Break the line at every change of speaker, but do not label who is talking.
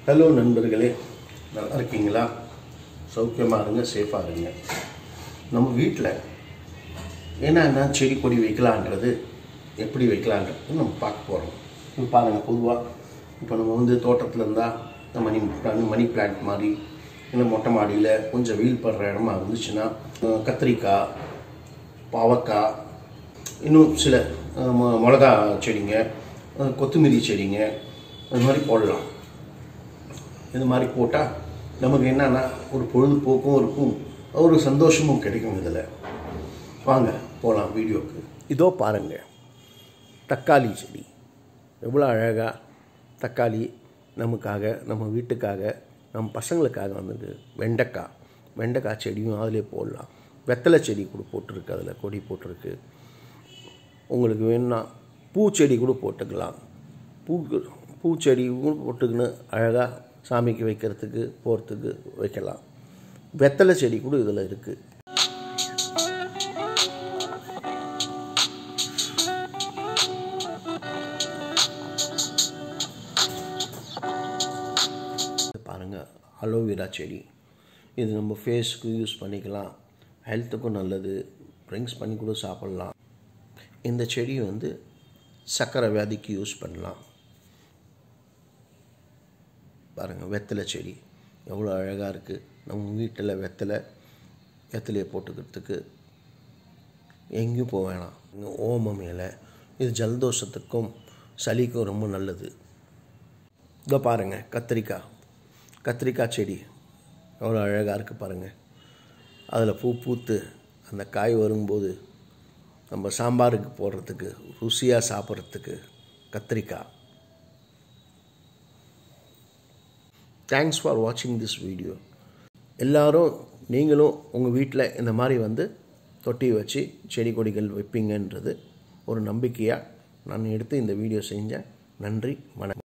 Hello நண்பர்களே, நல்லா இருக்கீங்களா? சௌக்கியமாக இருங்க, சேஃபாக இருங்க. நம்ம வீட்டில் என்னென்ன செடி கொடி வைக்கலான்றது, எப்படி வைக்கலான்றது நம்ம பார்க்க போகிறோம். இப்போ பாருங்கள், பொதுவாக இப்போ நம்ம தோட்டத்தில் இருந்தால் மணி பிளான்ட் மாதிரி இல்லை மொட்டை மாடியில் கொஞ்சம் வெயில் படுற இடமா இருந்துச்சுன்னா கத்திரிக்காய், பாவக்காய், இன்னும் சில மிளகா செடிங்க, கொத்தமல்லி செடிங்க, அது மாதிரி போடலாம். இது மாதிரி போட்டால் நமக்கு என்னன்னா ஒரு பொழுதுபோக்கும் இருக்கும், ஒரு சந்தோஷமும் கிடைக்கும். இதில் வாங்க போகலாம் வீடியோக்கு. இதோ பாருங்கள், தக்காளி செடி எவ்வளோ அழகாக. தக்காளி நமக்காக, நம்ம வீட்டுக்காக, நம்ம பசங்களுக்காக வந்தது. வெண்டைக்காய் செடியும் அதிலே போடலாம். வெத்தலை செடி கூட போட்டிருக்கு, அதில் கொடி போட்டிருக்கு. உங்களுக்கு வேணும்னா பூச்செடி கூட போட்டுக்கலாம். பூச்செடி கூட போட்டுக்கின்னு அழகாக சாமிக்கு வைக்கிறதுக்கு போகிறதுக்கு வைக்கலாம். வெத்தலை செடி கூட இதில் இருக்குது. பாருங்கள், அலோவேரா செடி. இது நம்ம ஃபேஸுக்கு யூஸ் பண்ணிக்கலாம், ஹெல்த்துக்கும் நல்லது. ட்ரிங்க்ஸ் பண்ணி கூட சாப்பிட்லாம். இந்த செடி சர்க்கரை வியாதிக்கு யூஸ் பண்ணலாம். பாருங்கள், வெத்தலை செடி எவ்வளோ அழகாக இருக்குது. நம்ம வீட்டில் வெத்தலையை போட்டுக்கிறதுக்கு எங்கேயும் போக வேணாம். ஓமம் இலை, இது ஜலதோஷத்துக்கும் சளிக்கும் ரொம்ப நல்லது. இதோ பாருங்கள், கத்திரிக்காய் செடி எவ்வளோ அழகாக இருக்குது பாருங்கள். அதில் பூத்து அந்த காய் வரும்போது நம்ம சாம்பாருக்கு போடுறதுக்கு, ருசியாக சாப்பிட்றதுக்கு கத்திரிக்காய். தேங்க்ஸ் ஃபார் வாட்சிங் திஸ் வீடியோ. எல்லோரும் நீங்களும் உங்கள் வீட்டில் இந்த மாதிரி தொட்டி வச்சு செடி கொடிகள் வைப்பீங்கன்றது ஒரு நம்பிக்கையாக நான் எடுத்து இந்த வீடியோ செஞ்சேன். நன்றி, வணக்கம்.